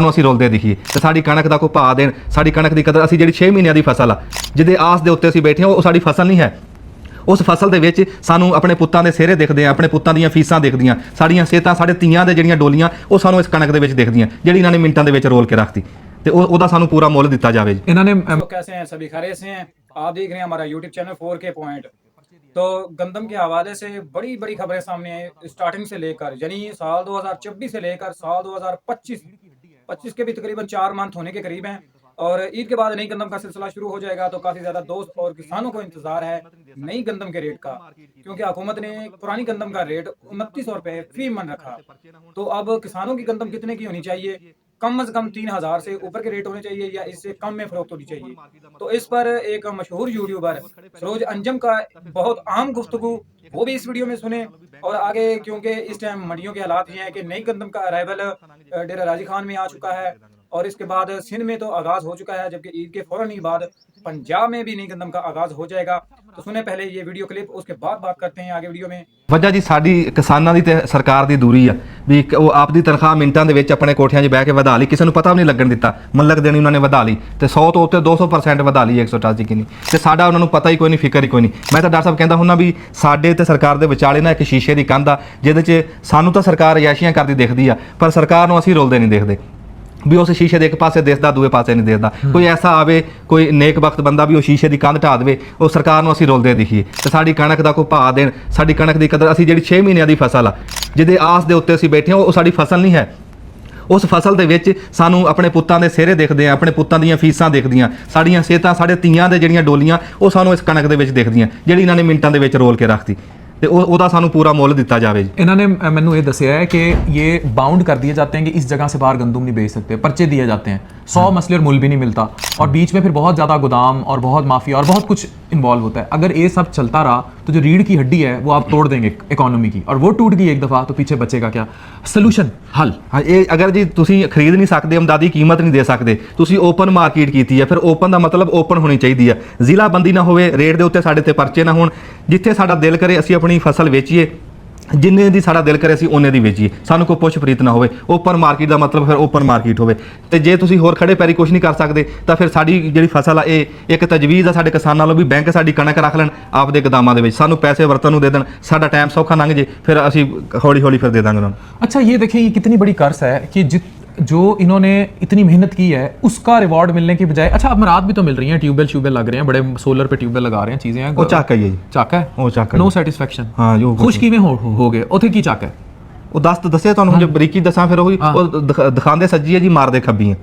ਨੂੰ ਅਸੀਂ ਰੋਲਦੇ ਦਿਖੀਏ ਤੇ ਸਾਡੀ ਕਣਕ ਦਾ ਕੋਈ ਭਾਅ ਦੇਣ, ਸਾਡੀ ਕਣਕ ਦੀ ਕਦਰ, ਅਸੀਂ ਜਿਹੜੀ 6 ਮਹੀਨਿਆਂ ਦੀ ਫਸਲ ਆ ਜਿਹਦੇ ਆਸ ਦੇ ਉੱਤੇ ਅਸੀਂ ਬੈਠੇ ਹਾਂ, ਉਹ ਸਾਡੀ ਫਸਲ ਨਹੀਂ ਹੈ। ਉਸ ਫਸਲ ਦੇ ਵਿੱਚ ਸਾਨੂੰ ਆਪਣੇ ਪੁੱਤਾਂ ਦੇ ਸਿਹਰੇ ਦਿਖਦੇ ਆ, ਆਪਣੇ ਪੁੱਤਾਂ ਦੀਆਂ ਫੀਸਾਂ ਦਿਖਦੀਆਂ, ਸਾਡੀਆਂ ਸਿਹਤਾਂ, ਸਾਡੇ ਧੀਆਂ ਦੇ ਜਿਹੜੀਆਂ ਡੋਲੀਆਂ ਉਹ ਸਾਨੂੰ ਇਸ ਕਣਕ ਦੇ ਵਿੱਚ ਦਿਖਦੀਆਂ, ਜਿਹੜੀ ਇਹਨਾਂ ਨੇ ਮਿੰਟਾਂ ਦੇ ਵਿੱਚ ਰੋਲ ਕੇ ਰੱਖਤੀ, ਤੇ ਉਹਦਾ ਸਾਨੂੰ ਪੂਰਾ ਮੁੱਲ ਦਿੱਤਾ ਜਾਵੇ ਜੀ। इन्होंने तो कैसे हैं सभी, खैरियत से हैं? आप देख रहे हैं हमारा यूट्यूब चैनल 4K पॉइंट। तो गंदम के हवाले से बड़ी बड़ी खबरें सामने आई, स्टार्टिंग से लेकर यानी साल 2024 से लेकर साल 2025 के भी तकरीबन 4 मंथ होने के करीब हैं, और ईद के बाद नई गंदम का सिलसिला शुरू हो जाएगा। तो काफ़ी ज़्यादा दोस्त और किसानों को इंतज़ार है नई गंदम के रेट का, क्योंकि हुकूमत ने पुरानी गंदम का रेट 2900 रुपये फी मन रखा। तो अब किसानों की गंदम कितने की होनी चाहिए? कम से कम 3000 से ऊपर के रेट होने चाहिए या इससे कम में फरोख्त होनी चाहिए। तो इस पर एक मशहूर यूट्यूबर सरोज अंजम का बहुत अहम गुफ्तगू, वो भी इस वीडियो में सुने और आगे, क्योंकि इस टाइम मंडियों के हालात ये हैं कि नई गंदम का अराइवल डेरा राजी खान में आ चुका है, और इसके बाद सिंध में तो आगाज़ हो चुका है, जबकि ईद के फ़ौरन ही बाद पंजाब में भी नई गंदम का आगाज़ हो जाएगा। तो सुने पहले ये वीडियो क्लिप, उसके बाद बात करते हैं आगे वीडियो में। ਵਜ੍ਹਾ ਜੀ ਸਾਡੀ ਕਿਸਾਨਾਂ ਦੀ ਤੇ ਸਰਕਾਰ ਦੀ ਦੂਰੀ ਆ ਵੀ ਉਹ ਆਪਦੀ ਤਨਖਾਹ ਮਿੰਟਾਂ ਦੇ ਵਿੱਚ ਆਪਣੇ ਕੋਠਿਆਂ 'ਚ ਬਹਿ ਕੇ ਵਧਾ ਲਈ, ਕਿਸੇ ਨੂੰ ਪਤਾ ਵੀ ਨਹੀਂ ਲੱਗਣ ਦਿੱਤਾ, ਮੱਲਕ ਦੇਣੀ ਉਹਨਾਂ ਨੇ ਵਧਾ ਲਈ ਤੇ 100 ਤੋਂ ਉੱਤੇ 200% ਵਧਾ ਲਈ 188 ਕਿੰਨੀ, ਤੇ ਸਾਡਾ ਉਹਨਾਂ ਨੂੰ ਪਤਾ ਹੀ ਕੋਈ ਨਹੀਂ, ਫਿਕਰ ਹੀ ਕੋਈ ਨਹੀਂ। ਮੈਂ ਤਾਂ ਡਾਕਟਰ ਸਾਹਿਬ ਕਹਿੰਦਾ ਹੁੰਦਾ ਵੀ ਸਾਡੇ ਤੇ ਸਰਕਾਰ ਦੇ ਵਿਚਾਲੇ ਨਾ ਇੱਕ ਸ਼ੀਸ਼ੇ ਦੀ ਕੰਧ ਆ, ਜਿਹਦੇ 'ਚ ਸਾਨੂੰ ਤਾਂ ਸਰਕਾਰ ਯਾਸ਼ੀਆਂ ਕਰਦੀ ਦਿਖਦੀ ਆ, ਪਰ ਸਰਕਾਰ ਨੂੰ ਅਸੀਂ ਰੋਲਦੇ ਨਹੀਂ ਦੇਖਦੇ ਵੀ ਉਸ ਸ਼ੀਸ਼ੇ ਦੇ ਇੱਕ ਪਾਸੇ ਦਿਸਦਾ, ਦੂਏ ਪਾਸੇ ਨਹੀਂ ਦਿਸਦਾ। ਕੋਈ ਐਸਾ ਆਵੇ, ਕੋਈ ਨੇਕ ਵਕਤ ਬੰਦਾ ਵੀ ਉਹ ਸ਼ੀਸ਼ੇ ਦੀ ਕੰਧ ਢਾਹ ਦੇਵੇ, ਉਹ ਸਰਕਾਰ ਨੂੰ ਅਸੀਂ ਰੋਲਦੇ ਦਿਖੀਏ ਤੇ ਸਾਡੀ ਕਣਕ ਦਾ ਕੋਈ ਭਾਅ ਦੇਣ, ਸਾਡੀ ਕਣਕ ਦੀ ਕਦਰ, ਅਸੀਂ ਜਿਹੜੀ 6 ਮਹੀਨਿਆਂ ਦੀ ਫਸਲ ਆ ਜਿਹਦੇ ਆਸ ਦੇ ਉੱਤੇ ਅਸੀਂ ਬੈਠੇ ਹਾਂ, ਉਹ ਸਾਡੀ ਫਸਲ ਨਹੀਂ ਹੈ। ਉਸ ਫਸਲ ਦੇ ਵਿੱਚ ਸਾਨੂੰ ਆਪਣੇ ਪੁੱਤਾਂ ਦੇ ਸਿਹਰੇ ਦਿਖਦੇ ਆ, ਆਪਣੇ ਪੁੱਤਾਂ ਦੀਆਂ ਫੀਸਾਂ ਦਿਖਦੀਆਂ, ਸਾਡੀਆਂ ਸਿਹਤਾਂ, ਸਾਡੇ ਧੀਆਂ ਦੇ ਜਿਹੜੀਆਂ ਡੋਲੀਆਂ ਉਹ ਸਾਨੂੰ ਇਸ ਕਣਕ ਦੇ ਵਿੱਚ ਦਿਖਦੀਆਂ, ਜਿਹੜੀ ਇਹਨਾਂ ਨੇ ਮਿੰਟਾਂ ਦੇ ਵਿੱਚ ਰੋਲ ਕੇ ਰੱਖਤੀ, ਤੇ ਉਹਦਾ ਸਾਨੂੰ ਪੂਰਾ ਮੁੱਲ ਦਿੱਤਾ ਜਾਵੇ ਜੀ। इन्होंने मैंने ये दसिया है कि ये बाउंड कर दिए जाते हैं कि इस जगह से बाहर गंदम नहीं बेच सकते, पर्चे दिए जाते हैं, 100 मसले और मुल भी नहीं मिलता, और बीच में फिर बहुत ज़्यादा गोदाम और बहुत माफिया और बहुत कुछ इन्वॉल्व होता है। अगर ये सब चलता रहा तो जो रीढ़ की हड्डी है वो आप तोड़ देंगे इकोनॉमी की, और वो टूट गई एक दफ़ा तो पीछे बचेगा क्या? सोल्यूशन हल ਹਾਂ, ਇਹ ਅਗਰ ਜੀ ਤੁਸੀਂ ਖਰੀਦ ਨਹੀਂ ਸਕਦੇ, ਅਮਦਾਦੀ ਕੀਮਤ ਨਹੀਂ ਦੇ ਸਕਦੇ, ਤੁਸੀਂ ਓਪਨ ਮਾਰਕੀਟ ਕੀਤੀ ਹੈ, ਫਿਰ ਓਪਨ ਦਾ ਮਤਲਬ ਓਪਨ ਹੋਣੀ ਚਾਹੀਦੀ ਹੈ, ਜ਼ਿਲ੍ਹਾ ਬੰਦੀ ਨਾ ਹੋਵੇ, ਰੇਟ ਦੇ ਉੱਤੇ ਸਾਡੇ ਤੇ ਪਰਚੇ ਨਾ ਹੋਣ, ਜਿੱਥੇ ਸਾਡਾ ਦਿਲ ਕਰੇ ਅਸੀਂ ਆਪਣੀ ਫਸਲ ਵੇਚੀਏ, ਜਿੰਨੇ ਦੀ ਸਾਡਾ ਦਿਲ ਕਰੇ ਅਸੀਂ ਉਹਨੇ ਦੀ ਵੇਚੀਏ, ਸਾਨੂੰ ਕੋਈ ਪੁੱਛ ਪ੍ਰੀਤ ਨਾ ਹੋਵੇ। ਓਪਨ ਮਾਰਕੀਟ ਦਾ ਮਤਲਬ ਫਿਰ ਓਪਨ ਮਾਰਕੀਟ ਹੋਵੇ, ਤੇ ਜੇ ਤੁਸੀਂ ਹੋਰ ਖੜੇ ਪੈਰੀ ਕੁਝ ਨਹੀਂ ਕਰ ਸਕਦੇ ਤਾਂ ਫਿਰ ਸਾਡੀ ਜਿਹੜੀ ਫਸਲ ਆ, ਇਹ ਇੱਕ ਤਜਵੀਜ਼ ਆ ਸਾਡੇ ਕਿਸਾਨਾਂ ਵੱਲੋਂ ਵੀ ਬੈਂਕ ਸਾਡੀ ਕਣਕ ਰੱਖ ਲੈਣ ਆਪਦੇ ਗੋਦਾਮਾਂ ਦੇ ਵਿੱਚ, ਸਾਨੂੰ ਪੈਸੇ ਵਰਤਣ ਨੂੰ ਦੇ ਦੇਣ, ਸਾਡਾ ਟਾਈਮ ਸੌਖਾ ਲੰਘ ਜੇ, ਫਿਰ ਅਸੀਂ ਹੌਲੀ ਹੌਲੀ ਫਿਰ ਦੇ ਦਾਂਗੇ ਉਹਨਾਂ ਨੂੰ। अच्छा ये देखिए, ये कितनी बड़ी कर्स है कि जो इन्होंने इतनी मेहनत की है उसका रिवॉर्ड मिलने की बजाय, अच्छा अब रात भी तो मिल रही हैं, ट्यूबवेल लग रहे हैं, बड़े सोलर पे ट्यूबवेल लगा रहे हैं, चीज़ें हैं, ਉਹ ਚੱਕ ਆਈਏ ਜੀ, चाका है, ਉਹ ਚੱਕ नो सेटिस्फेक्शन। ਹਾਂ ਜੋ खुश किवें हो गए उथे की चाका है? ਉਹ ਦੱਸਿਆ ਤੁਹਾਨੂੰ, ਜੇ ਬਰੀਕੀ ਦੱਸਾਂ ਫਿਰ ਉਹੀ ਉਹ ਦਿਖਾਉਂਦੇ ਸੱਜੀ ਹੈ ਜੀ, ਮਾਰਦੇ ਖੱਬੀ ਹੈ।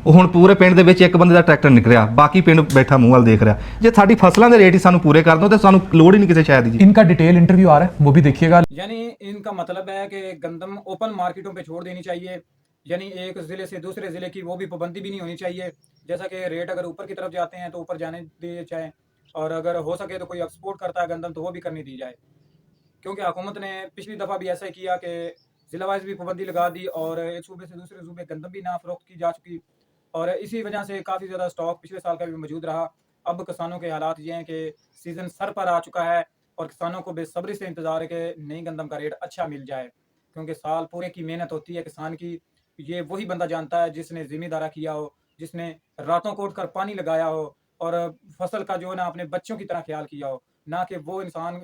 ਉਹ ਹੁਣ ਪੂਰੇ ਪਿੰਡ ਦੇ ਵਿੱਚ ਇੱਕ ਬੰਦੇ ਦਾ ਟਰੈਕਟਰ ਨਿਕਲਿਆ, ਬਾਕੀ ਪਿੰਡ ਬੈਠਾ ਮੂੰਹ ਵੱਲ ਦੇਖ ਰਿਹਾ। ਜੇ ਸਾਡੀ ਫਸਲਾਂ ਦੇ ਰੇਟ ਹੀ ਸਾਨੂੰ ਪੂਰੇ ਕਰ ਦਿਓ ਤਾਂ ਸਾਨੂੰ ਲੋੜ ਹੀ ਨਹੀਂ ਕਿਸੇ ਸ਼ਾਇਦ ਜੀ। इनका डिटेल इंटरव्यू आ रहा है, वो भी देखिएगा। यानी इनका मतलब है कि गंदम ओपन मार्केटों पे छोड़ देनी चाहिए, यानी एक ज़िले से दूसरे ज़िले की वो भी पाबंदी भी नहीं होनी चाहिए। जैसा कि रेट अगर ऊपर की तरफ जाते हैं तो ऊपर जाने दिए जाए, और अगर हो सके तो कोई एक्सपोर्ट करता है गंदम तो वो भी करने दी जाए, क्योंकि हुकूमत ने पिछली दफ़ा भी ऐसा ही किया कि ज़िला वाइज भी पाबंदी लगा दी और एक सूबे से दूसरे सूबे गंदम भी ना फरोख्त की जा चुकी, और इसी वजह से काफ़ी ज़्यादा स्टॉक पिछले साल का भी मौजूद रहा। अब किसानों के हालात ये हैं कि सीज़न सर पर आ चुका है और किसानों को बेसब्री से इंतज़ार है कि नई गंदम का रेट अच्छा मिल जाए, क्योंकि साल पूरे की मेहनत होती है किसान की। ये वही बंदा जानता है जिसने ज़िम्मेदारा किया हो, जिसने रातों को उठकर पानी लगाया हो और फसल का जो है ना अपने बच्चों की तरह ख्याल किया हो, ना कि वो इंसान